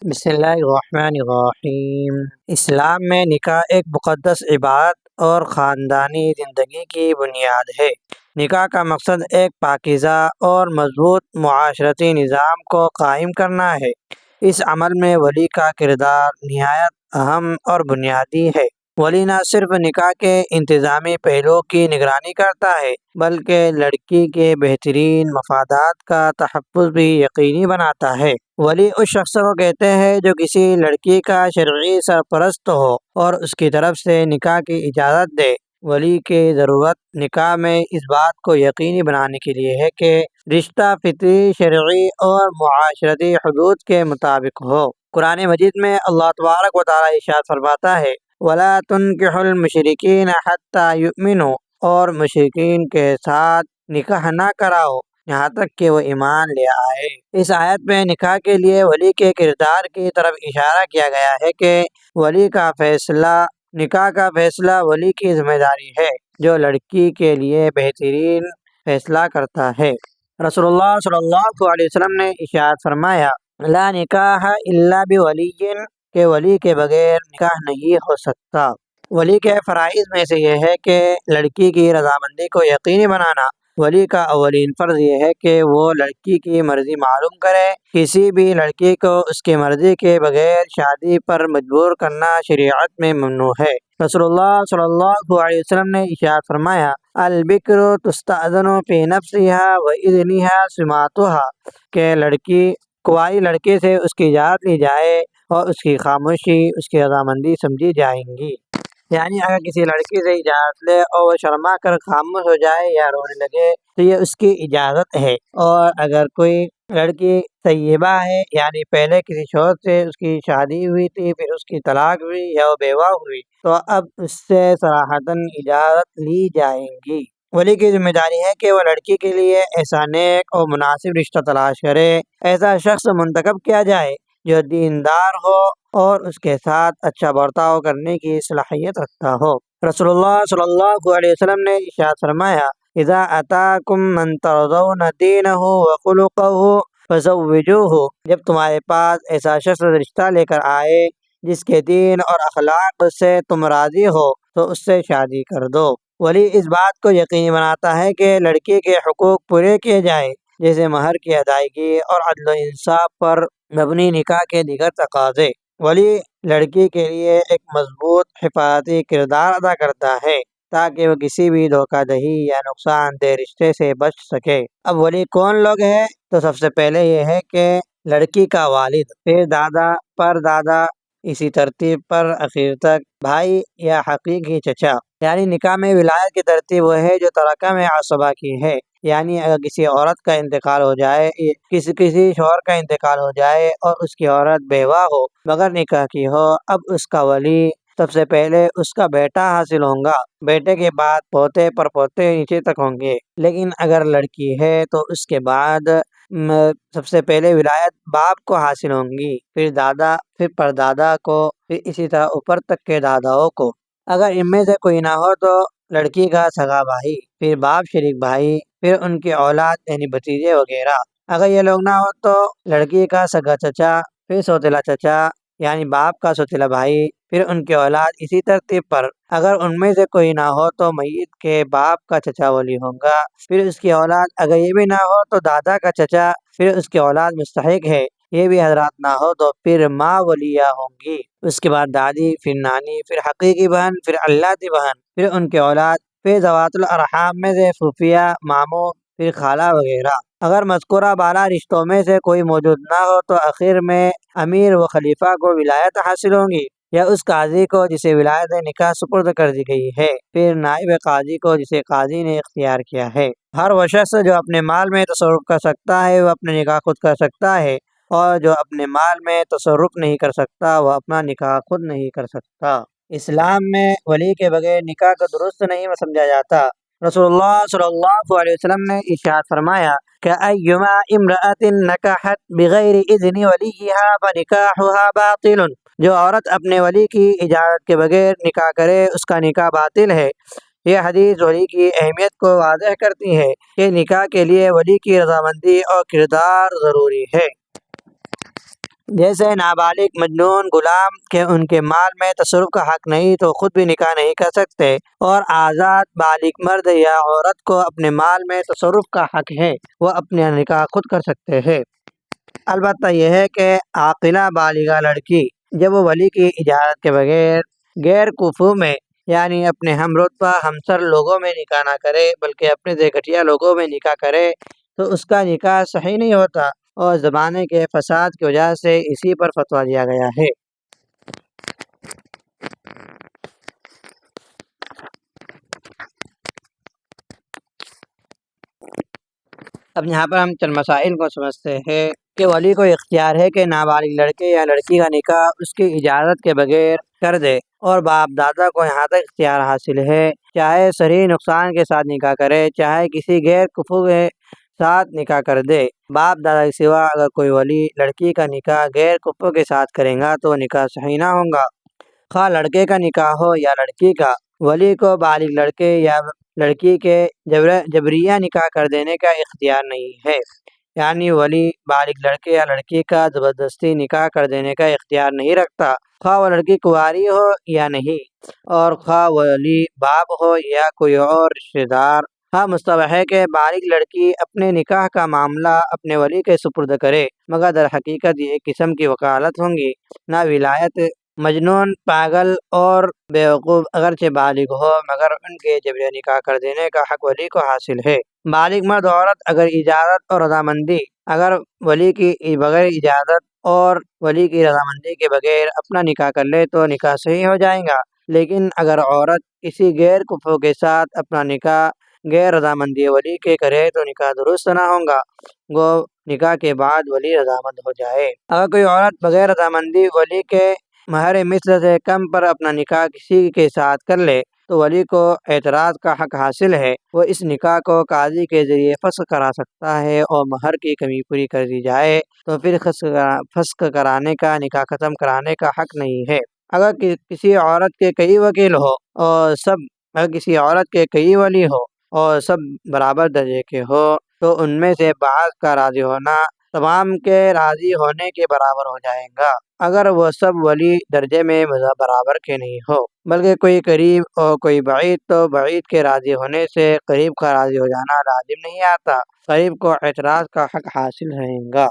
بسم اللہ الرحمن الرحیم۔ اسلام میں نکاح ایک مقدس عبادت اور خاندانی زندگی کی بنیاد ہے۔ نکاح کا مقصد ایک پاکیزہ اور مضبوط معاشرتی نظام کو قائم کرنا ہے۔ اس عمل میں ولی کا کردار نہایت اہم اور بنیادی ہے۔ ولی نہ صرف نکاح کے انتظامی پہلوؤں کی نگرانی کرتا ہے بلکہ لڑکی کے بہترین مفادات کا تحفظ بھی یقینی بناتا ہے۔ ولی اس شخص کو کہتے ہیں جو کسی لڑکی کا شرعی سرپرست ہو اور اس کی طرف سے نکاح کی اجازت دے۔ ولی کی ضرورت نکاح میں اس بات کو یقینی بنانے کے لیے ہے کہ رشتہ فطری، شرعی اور معاشرتی حدود کے مطابق ہو۔ قرآن مجید میں اللہ تبارک و تعالیٰ ارشاد فرماتا ہے وَلَا تُنكِحُوا الْمُشْرِكِينَ حَتَّى يُؤْمِنُوا، اور مشرکین کے ساتھ نکاح نہ کراؤ یہاں تک کہ وہ ایمان لے آئے۔ اس آیت میں نکاح کے لیے ولی کے کردار کی طرف اشارہ کیا گیا ہے کہ نکاح کا فیصلہ ولی کی ذمہ داری ہے جو لڑکی کے لیے بہترین فیصلہ کرتا ہے۔ رسول اللہ صلی اللہ علیہ وسلم نے ارشاد فرمایا لا نکاح الا بولی، کہ ولی کے بغیر نکاح نہیں ہو سکتا۔ ولی کے فرائض میں سے یہ ہے کہ لڑکی کی رضامندی کو یقینی بنانا۔ ولی کا اولین فرض یہ ہے کہ وہ لڑکی کی مرضی معلوم کرے۔ کسی بھی لڑکی کو اس کی مرضی کے بغیر شادی پر مجبور کرنا شریعت میں ممنوع ہے۔ رسول اللہ صلی اللہ علیہ وسلم نے ارشاد فرمایا البکر تستأذن فی نفسها وإذنها سماطها، کہ کنواری لڑکی سے اس کی اجازت لی جائے اور اس کی خاموشی اس کی رضامندی سمجھی جائیں گی۔ یعنی اگر کسی لڑکی سے اجازت لے اور وہ شرما کر خاموش ہو جائے یا رونے لگے تو یہ اس کی اجازت ہے۔ اور اگر کوئی لڑکی طیبہ ہے یعنی پہلے کسی شوہر سے اس کی شادی ہوئی تھی پھر اس کی طلاق ہوئی یا وہ بیوہ ہوئی تو اب اس سے صراحتاً اجازت لی جائے گی۔ ولی کی ذمہ داری ہے کہ وہ لڑکی کے لیے ایسا نیک اور مناسب رشتہ تلاش کرے، ایسا شخص منتخب کیا جائے جو دیندار ہو اور اس کے ساتھ اچھا برتاؤ کرنے کی صلاحیت رکھتا ہو۔ رسول اللہ صلی اللہ علیہ وسلم نے ارشاد فرمایا اذا اتاکم من ترضون دینہ وخلقہ فزوجوہ، جب تمہارے پاس ایسا شخص رشتہ لے کر آئے جس کے دین اور اخلاق سے تم راضی ہو تو اس سے شادی کر دو۔ ولی اس بات کو یقینی بناتا ہے کہ لڑکی کے حقوق پورے کیے جائیں جیسے مہر کی ادائیگی اور عدل و انصاف پر مبنی نکاح کے دیگر تقاضے۔ ولی لڑکی کے لیے ایک مضبوط حفاظتی کردار ادا کرتا ہے تاکہ وہ کسی بھی دھوکہ دہی یا نقصان دہ رشتے سے بچ سکے۔ اب ولی کون لوگ ہیں؟ تو سب سے پہلے یہ ہے کہ لڑکی کا والد، پھر دادا، پر دادا، اسی ترتیب پر اخیر تک بھائی یا حقیقی چچا۔ یعنی نکاح میں ولایت کی ترتیب وہ ہے جو ترکہ میں عصبہ کی ہے۔ یعنی اگر کسی عورت کا انتقال ہو جائے، کسی شوہر کا انتقال ہو جائے اور اس کی عورت بیوہ ہو بغیر نکاح کی ہو، اب اس کا ولی سب سے پہلے اس کا بیٹا حاصل ہوگا، بیٹے کے بعد پوتے پر پوتے نیچے تک ہوں گے۔ لیکن اگر لڑکی ہے تو اس کے بعد سب سے پہلے ولایت باپ کو حاصل ہوں گی، پھر دادا، پھر پردادا کو، پھر اسی طرح اوپر تک کے داداؤں کو۔ اگر ان میں سے کوئی نہ ہو تو لڑکی کا سگا بھائی، پھر باپ شریک بھائی، پھر ان کی اولاد یعنی بھتیجے وغیرہ۔ اگر یہ لوگ نہ ہو تو لڑکی کا سگا چچا، پھر سوتیلا چچا یعنی باپ کا سوتیلا بھائی، پھر ان کی اولاد اسی ترتیب پر۔ اگر ان میں سے کوئی نہ ہو تو میت کے باپ کا چچا ولی ہوگا، پھر اس کی اولاد۔ اگر یہ بھی نہ ہو تو دادا کا چچا، پھر اس کی اولاد مستحق ہے۔ یہ بھی حضرات نہ ہو تو پھر ماں ولیہ ہوں گی، اس کے بعد دادی، پھر نانی، پھر حقیقی بہن، پھر علاتی بہن، پھر ان کی اولاد، پھر ذوات الارحام میں سے پھوپھیاں، ماموں، پھر خالہ وغیرہ۔ اگر مذکورہ بالا رشتوں میں سے کوئی موجود نہ ہو تو آخر میں امیر و خلیفہ کو ولایت حاصل ہوگی یا اس قاضی کو جسے ولایت نکاح سپرد کر دی گئی ہے، پھر نائب قاضی کو جسے قاضی نے اختیار کیا ہے۔ ہر وہ شخص جو اپنے مال میں تصرف کر سکتا ہے وہ اپنا نکاح خود کر سکتا ہے، اور جو اپنے مال میں تصرف نہیں کر سکتا وہ اپنا نکاح خود نہیں کر سکتا۔ اسلام میں ولی کے بغیر نکاح کو درست نہیں سمجھا جاتا۔ رسول اللہ صلی اللہ علیہ وسلم نے ارشاد فرمایا کہ ایما امرأۃ نکحت بغیر اذن ولیہا فنکاحها باطل، جو عورت اپنے ولی کی اجازت کے بغیر نکاح کرے اس کا نکاح باطل ہے۔ یہ حدیث ولی کی اہمیت کو واضح کرتی ہے کہ نکاح کے لیے ولی کی رضامندی اور کردار ضروری ہے۔ جیسے نابالغ مجنون غلام کے ان کے مال میں تصرف کا حق نہیں تو خود بھی نکاح نہیں کر سکتے، اور آزاد بالغ مرد یا عورت کو اپنے مال میں تصرف کا حق ہے، وہ اپنے نکاح خود کر سکتے ہیں۔ البتہ یہ ہے کہ عاقلہ بالغہ لڑکی جب وہ ولی کی اجازت کے بغیر غیر کفو میں یعنی اپنے ہم رتبہ ہمسر لوگوں میں نکاح نہ کرے بلکہ اپنے سے گھٹیا لوگوں میں نکاح کرے تو اس کا نکاح صحیح نہیں ہوتا، اور زمانے کے فساد کی وجہ سے اسی پر فتویٰ دیا گیا ہے۔ اب یہاں پر ہم چند مسائل کو سمجھتے ہیں کہ ولی کو اختیار ہے کہ نابالغ لڑکے یا لڑکی کا نکاح اس کی اجازت کے بغیر کر دے، اور باپ دادا کو یہاں تک اختیار حاصل ہے، چاہے صریح نقصان کے ساتھ نکاح کرے چاہے کسی غیر کفو کے ساتھ نکاح کر دے۔ باپ دادا کے سوا اگر کوئی ولی لڑکی کا نکاح غیر کفو کے ساتھ کرے گا تو نکاح صحیح نہ ہوگا، خواہ لڑکے کا نکاح ہو یا لڑکی کا۔ ولی کو بالغ لڑکے یا لڑکی کے جبریہ نکاح کر دینے کا اختیار نہیں ہے، یعنی ولی بالغ لڑکے یا لڑکی کا زبردستی نکاح کر دینے کا اختیار نہیں رکھتا، خواہ وہ لڑکی کنواری ہو یا نہیں، اور خواہ ولی باپ ہو یا کوئی اور رشتہ دار۔ ہاں مستحب ہے کہ بالغ لڑکی اپنے نکاح کا معاملہ اپنے ولی کے سپرد کرے، مگر در حقیقت یہ ایک قسم کی وکالت ہوگی، نہ ولایت۔ مجنون، پاگل اور بیوقوف اگرچہ بالغ ہو مگر ان کے جبری نکاح کر دینے کا حق ولی کو حاصل ہے۔ بالغ مرد عورت اگر اجازت اور رضامندی اگر ولی کی بغیر اجازت اور ولی کی رضامندی کے بغیر اپنا نکاح کر لے تو نکاح صحیح ہو جائے گا، لیکن اگر عورت کسی غیر کفو کے ساتھ اپنا نکاح غیر رضامندی ولی کے کرے تو نکاح درست نہ ہوگا، وہ نکاح کے بعد ولی رضامند ہو جائے۔ اگر کوئی عورت بغیر رضامندی ولی کے مہر مثل سے کم پر اپنا نکاح کسی کے ساتھ کر لے تو ولی کو اعتراض کا حق حاصل ہے، وہ اس نکاح کو قاضی کے ذریعے فسخ کرا سکتا ہے، اور مہر کی کمی پوری کر دی جائے تو پھر فسخ کرانے کا نکاح ختم کرانے کا حق نہیں ہے۔ اگر کسی عورت کے کئی وکیل ہو اور اگر کسی عورت کے کئی ولی ہو اور سب برابر درجے کے ہو تو ان میں سے بعض کا راضی ہونا تمام کے راضی ہونے کے برابر ہو جائے گا، اگر وہ سب ولی درجے میں برابر کے نہیں ہو بلکہ کوئی قریب اور کوئی بعید، تو بعید کے راضی ہونے سے قریب کا راضی ہو جانا لازم نہیں آتا، قریب کو اعتراض کا حق حاصل رہے گا۔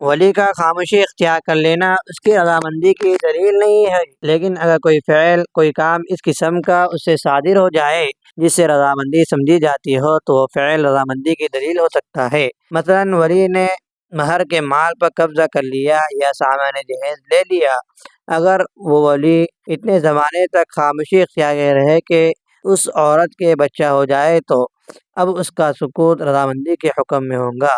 ولی کا خاموشی اختیار کر لینا اس کی رضامندی کی دلیل نہیں ہے، لیکن اگر کوئی فعل کوئی کام اس قسم کا اس سے صادر ہو جائے جس سے رضامندی سمجھی جاتی ہو تو وہ فعل رضامندی کی دلیل ہو سکتا ہے۔ مثلاً ولی نے مہر کے مال پر قبضہ کر لیا یا سامان جہیز لے لیا، اگر وہ ولی اتنے زمانے تک خاموشی اختیار رہے کہ اس عورت کے بچہ ہو جائے تو اب اس کا سکوت رضامندی کے حکم میں ہوگا،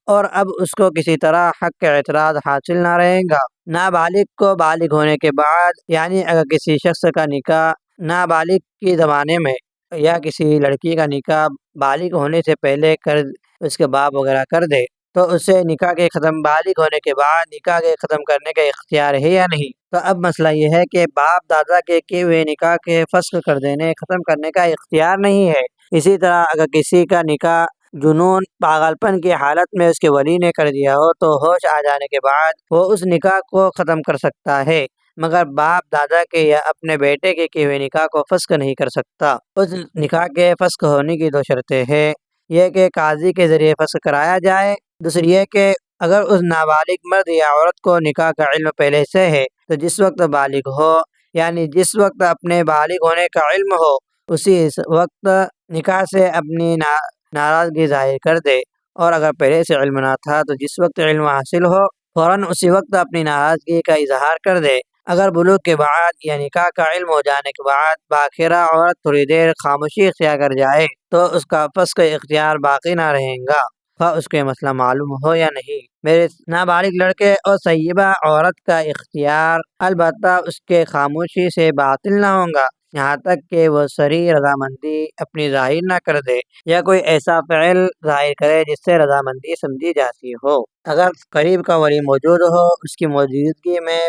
اور اب اس کو کسی طرح حق کے اعتراض حاصل نہ رہے گا۔ نابالغ کو بالغ ہونے کے بعد یعنی اگر کسی شخص کا نکاح نابالغ کے زمانے میں یا کسی لڑکی کا نکاح بالغ ہونے سے پہلے کر اس کے باپ وغیرہ کر دے تو اسے نکاح کے بالغ ہونے کے بعد نکاح کے ختم کرنے کا اختیار ہے یا نہیں؟ تو اب مسئلہ یہ ہے کہ باپ دادا کے کیے ہوئے نکاح کے فسخ کر دینے ختم کرنے کا اختیار نہیں ہے۔ اسی طرح اگر کسی کا نکاح جنون پاگل پن کی حالت میں اس کے ولی نے کر دیا ہو تو ہوش آ جانے کے بعد وہ اس نکاح کو ختم کر سکتا ہے، مگر باپ دادا کے یا اپنے بیٹے کے کیے ہوئے نکاح کو فسخ نہیں کر سکتا۔ اس نکاح کے فسخ ہونے کی دو شرطیں ہیں، یہ کہ قاضی کے ذریعے فسخ کرایا جائے، دوسری یہ کہ اگر اس نابالغ مرد یا عورت کو نکاح کا علم پہلے سے ہے تو جس وقت بالغ ہو یعنی جس وقت اپنے بالغ ہونے کا علم ہو اسی وقت نکاح سے اپنی ناراضگی ظاہر کر دے، اور اگر پہلے سے علم نہ تھا تو جس وقت علم حاصل ہو فوراً اسی وقت اپنی ناراضگی کا اظہار کر دے۔ اگر بلوغ کے بعد یا نکاح کا علم ہو جانے کے بعد باخرہ عورت تھوڑی دیر خاموشی اختیار کر جائے تو اس کا فسخ اختیار باقی نہ رہے گا، خواہ اس کے مسئلہ معلوم ہو یا نہیں۔ میرے نابالغ لڑکے اور سیبہ عورت کا اختیار البتہ اس کے خاموشی سے باطل نہ ہوگا، یہاں تک کہ وہ صریح رضامندی اپنی ظاہر نہ کر دے یا کوئی ایسا فعل ظاہر کرے جس سے رضامندی سمجھی جاتی ہو۔ اگر قریب کا ولی موجود ہو اس کی موجودگی میں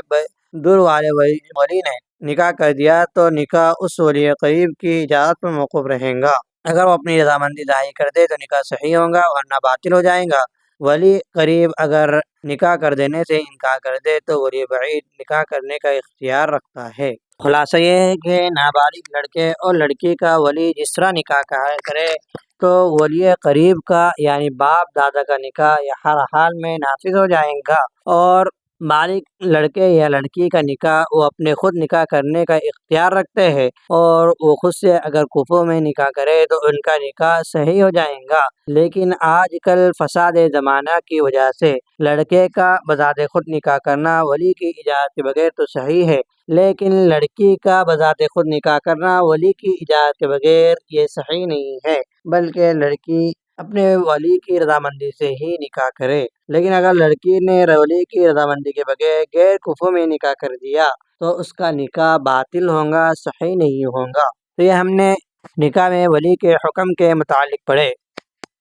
دور والے ولی نے نکاح کر دیا تو نکاح اس ولی قریب کی اجازت پر موقوف رہے گا، اگر وہ اپنی رضامندی ظاہر کر دے تو نکاح صحیح ہوگا ورنہ باطل ہو جائے گا۔ ولی قریب اگر نکاح کر دینے سے انکار کر دے تو ولی بعید نکاح کرنے کا اختیار رکھتا ہے۔ خلاصہ یہ ہے کہ نابالغ لڑکے اور لڑکی کا ولی جس طرح نکاح کرے تو ولی قریب کا یعنی باپ دادا کا نکاح یا ہر حال میں نافذ ہو جائے گا، اور بالغ لڑکے یا لڑکی کا نکاح وہ اپنے خود نکاح کرنے کا اختیار رکھتے ہیں، اور وہ خود سے اگر کفو میں نکاح کرے تو ان کا نکاح صحیح ہو جائے گا۔ لیکن آج کل فساد زمانہ کی وجہ سے لڑکے کا بذات خود نکاح کرنا ولی کی اجازت کے بغیر تو صحیح ہے، لیکن لڑکی کا بذات خود نکاح کرنا ولی کی اجازت کے بغیر یہ صحیح نہیں ہے، بلکہ لڑکی اپنے ولی کی رضامندی سے ہی نکاح کرے۔ لیکن اگر لڑکی نے ولی کی رضامندی کے بغیر غیر کفو میں نکاح کر دیا تو اس کا نکاح باطل ہوگا، صحیح نہیں ہوگا۔ تو یہ ہم نے نکاح میں ولی کے حکم کے متعلق پڑھے۔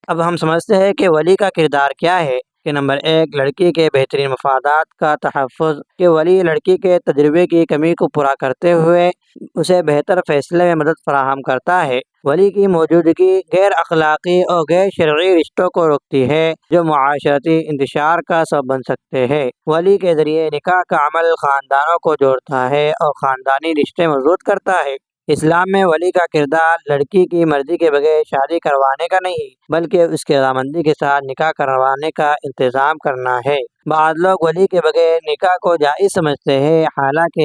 اب ہم سمجھتے ہیں کہ ولی کا کردار کیا ہے۔ کہ نمبر 1، لڑکی کے بہترین مفادات کا تحفظ، کہ ولی لڑکی کے تجربے کی کمی کو پورا کرتے ہوئے اسے بہتر فیصلے میں مدد فراہم کرتا ہے۔ ولی کی موجودگی غیر اخلاقی اور غیر شرعی رشتوں کو روکتی ہے جو معاشرتی انتشار کا سبب بن سکتے ہیں۔ ولی کے ذریعے نکاح کا عمل خاندانوں کو جوڑتا ہے اور خاندانی رشتے مضبوط کرتا ہے۔ اسلام میں ولی کا کردار لڑکی کی مرضی کے بغیر شادی کروانے کا نہیں، بلکہ اس کی رضامندی کے ساتھ نکاح کروانے کا انتظام کرنا ہے۔ بعض لوگ ولی کے بغیر نکاح کو جائز سمجھتے ہیں، حالانکہ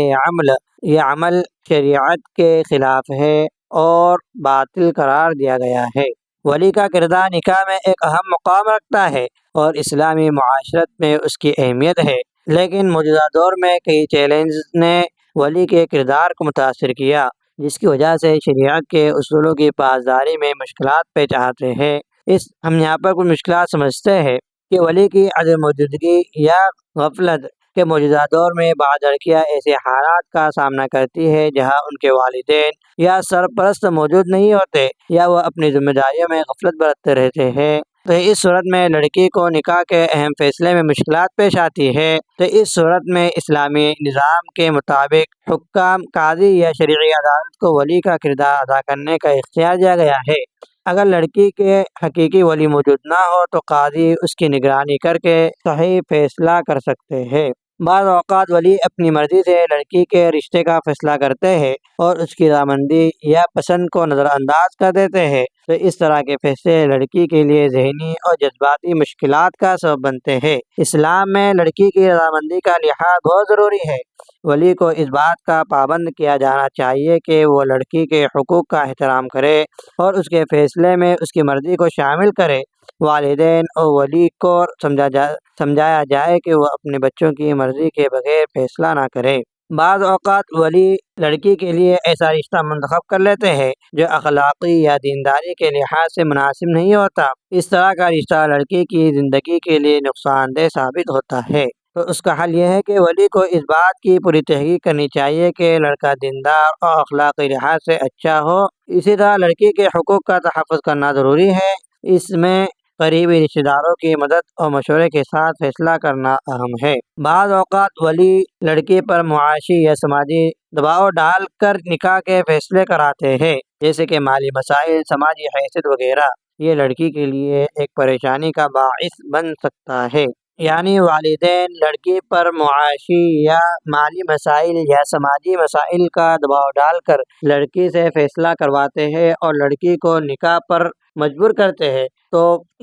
یہ عمل شریعت کے خلاف ہے اور باطل قرار دیا گیا ہے۔ ولی کا کردار نکاح میں ایک اہم مقام رکھتا ہے اور اسلامی معاشرت میں اس کی اہمیت ہے، لیکن موجودہ دور میں کئی چیلنجز نے ولی کے کردار کو متاثر کیا، جس کی وجہ سے شریعت کے اصولوں کی پاسداری میں مشکلات پیش آتے ہیں۔ ہم یہاں پر کچھ مشکلات سمجھتے ہیں کہ ولی کی عدم موجودگی یا غفلت، کے موجودہ دور میں بعض لڑکیاں ایسے حالات کا سامنا کرتی ہے جہاں ان کے والدین یا سرپرست موجود نہیں ہوتے یا وہ اپنی ذمہ داریوں میں غفلت برتتے رہتے ہیں۔ تو اس صورت میں لڑکی کو نکاح کے اہم فیصلے میں مشکلات پیش آتی ہے۔ تو اس صورت میں اسلامی نظام کے مطابق حکام، قاضی یا شرعی عدالت کو ولی کا کردار ادا کرنے کا اختیار دیا گیا ہے۔ اگر لڑکی کے حقیقی ولی موجود نہ ہو تو قاضی اس کی نگرانی کر کے صحیح فیصلہ کر سکتے ہیں۔ بعض اوقات ولی اپنی مرضی سے لڑکی کے رشتے کا فیصلہ کرتے ہیں اور اس کی رضامندی یا پسند کو نظر انداز کر دیتے ہیں۔ تو اس طرح کے فیصلے لڑکی کے لیے ذہنی اور جذباتی مشکلات کا سبب بنتے ہیں۔ اسلام میں لڑکی کی رضامندی کا لحاظ بہت ضروری ہے۔ ولی کو اس بات کا پابند کیا جانا چاہیے کہ وہ لڑکی کے حقوق کا احترام کرے اور اس کے فیصلے میں اس کی مرضی کو شامل کرے۔ والدین اور ولی کو سمجھایا جائے کہ وہ اپنے بچوں کی مرضی کے بغیر فیصلہ نہ کرے۔ بعض اوقات ولی لڑکی کے لیے ایسا رشتہ منتخب کر لیتے ہیں جو اخلاقی یا دینداری کے لحاظ سے مناسب نہیں ہوتا۔ اس طرح کا رشتہ لڑکی کی زندگی کے لیے نقصان دہ ثابت ہوتا ہے۔ تو اس کا حل یہ ہے کہ ولی کو اس بات کی پوری تحقیق کرنی چاہیے کہ لڑکا دیندار اور اخلاقی لحاظ سے اچھا ہو۔ اسی طرح لڑکی کے حقوق کا تحفظ کرنا ضروری ہے۔ اس میں قریبی رشتہ داروں کی مدد اور مشورے کے ساتھ فیصلہ کرنا اہم ہے۔ بعض اوقات ولی لڑکی پر معاشی یا سماجی دباؤ ڈال کر نکاح کے فیصلے کراتے ہیں، جیسے کہ مالی مسائل، سماجی حیثیت وغیرہ۔ یہ لڑکی کے لیے ایک پریشانی کا باعث بن سکتا ہے۔ یعنی والدین لڑکی پر معاشی یا مالی مسائل یا سماجی مسائل کا دباؤ ڈال کر لڑکی سے فیصلہ کرواتے ہیں اور لڑکی کو نکاح پر مجبور کرتے ہیں۔ تو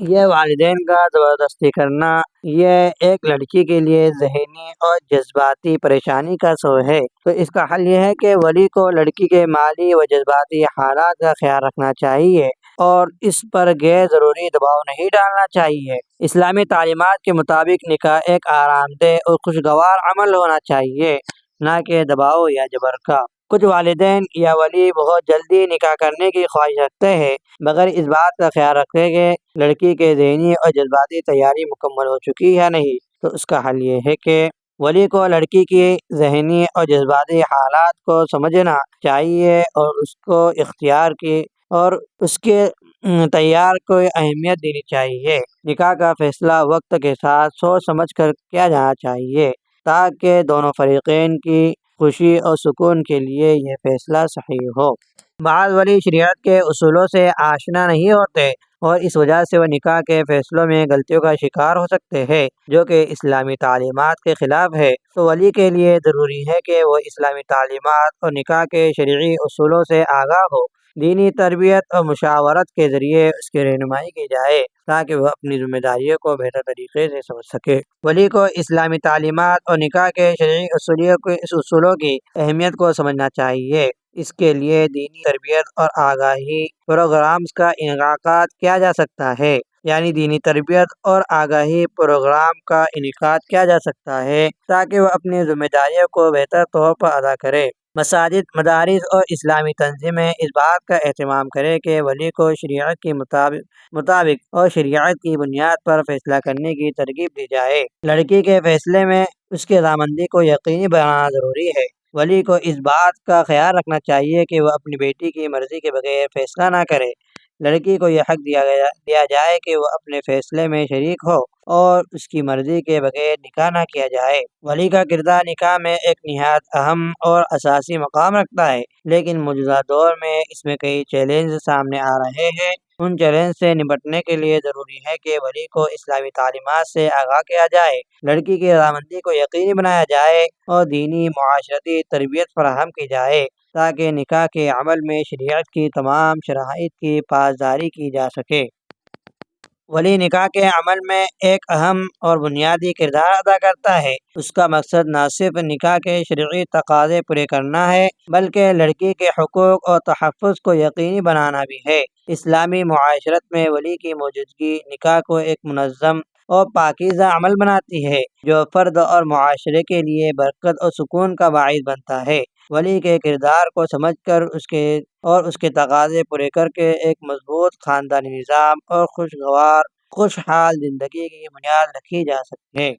یہ والدین کا زبردستی کرنا یہ ایک لڑکی کے لیے ذہنی اور جذباتی پریشانی کا سبب ہے۔ تو اس کا حل یہ ہے کہ ولی کو لڑکی کے مالی و جذباتی حالات کا خیال رکھنا چاہیے اور اس پر غیر ضروری دباؤ نہیں ڈالنا چاہیے۔ اسلامی تعلیمات کے مطابق نکاح ایک آرام دہ اور خوشگوار عمل ہونا چاہیے، نہ کہ دباؤ یا جبر کا۔ کچھ والدین یا ولی بہت جلدی نکاح کرنے کی خواہش رکھتے ہیں بغیر اس بات کا خیال رکھے کہ لڑکی کے ذہنی اور جذباتی تیاری مکمل ہو چکی ہے یا نہیں۔ تو اس کا حل یہ ہے کہ ولی کو لڑکی کی ذہنی اور جذباتی حالات کو سمجھنا چاہیے اور اس کو اختیار کی اور اس کے تیار کو اہمیت دینی چاہیے۔ نکاح کا فیصلہ وقت کے ساتھ سوچ سمجھ کر کیا جانا چاہیے تاکہ دونوں فریقین کی خوشی اور سکون کے لیے یہ فیصلہ صحیح ہو۔ بعض ولی شریعت کے اصولوں سے آشنا نہیں ہوتے اور اس وجہ سے وہ نکاح کے فیصلوں میں غلطیوں کا شکار ہو سکتے ہیں جو کہ اسلامی تعلیمات کے خلاف ہے، تو ولی کے لیے ضروری ہے کہ وہ اسلامی تعلیمات اور نکاح کے شرعی اصولوں سے آگاہ ہو۔ دینی تربیت اور مشاورت کے ذریعے اس کی رہنمائی کی جائے تاکہ وہ اپنی ذمہ داریوں کو بہتر طریقے سے سمجھ سکے۔ ولی کو اسلامی تعلیمات اور نکاح کے شرعی اصولوں کی اہمیت کو سمجھنا چاہیے۔ اس کے لیے دینی تربیت اور آگاہی پروگرامز کا انعقاد کیا جا سکتا ہے، یعنی دینی تربیت اور آگاہی پروگرام کا انعقاد کیا جا سکتا ہے تاکہ وہ اپنی ذمہ داریوں کو بہتر طور پر ادا کرے۔ مساجد، مدارس اور اسلامی تنظیمیں اس بات کا اہتمام کریں کہ ولی کو شریعت کے مطابق اور شریعت کی بنیاد پر فیصلہ کرنے کی ترغیب دی جائے۔ لڑکی کے فیصلے میں اس کی رضامندی کو یقینی بنانا ضروری ہے۔ ولی کو اس بات کا خیال رکھنا چاہیے کہ وہ اپنی بیٹی کی مرضی کے بغیر فیصلہ نہ کرے۔ لڑکی کو یہ حق دیا جائے کہ وہ اپنے فیصلے میں شریک ہو اور اس کی مرضی کے بغیر نکاح نہ کیا جائے۔ ولی کا کردار نکاح میں ایک نہایت اہم اور اساسی مقام رکھتا ہے، لیکن موجودہ دور میں اس میں کئی چیلنج سامنے آ رہے ہیں۔ ان چیلنج سے نمٹنے کے لیے ضروری ہے کہ ولی کو اسلامی تعلیمات سے آگاہ کیا جائے، لڑکی کی رضامندی کو یقینی بنایا جائے اور دینی معاشرتی تربیت فراہم کی جائے تاکہ نکاح کے عمل میں شریعت کی تمام شرائط کی پاسداری کی جا سکے۔ ولی نکاح کے عمل میں ایک اہم اور بنیادی کردار ادا کرتا ہے۔ اس کا مقصد نہ صرف نکاح کے شرعی تقاضے پورے کرنا ہے بلکہ لڑکی کے حقوق اور تحفظ کو یقینی بنانا بھی ہے۔ اسلامی معاشرت میں ولی کی موجودگی نکاح کو ایک منظم اور پاکیزہ عمل بناتی ہے جو فرد اور معاشرے کے لیے برکت اور سکون کا باعث بنتا ہے۔ ولی کے کردار کو سمجھ کر اس کے تقاضے پورے کر کے ایک مضبوط خاندانی نظام اور خوشحال زندگی کی بنیاد رکھی جا سکتی ہے۔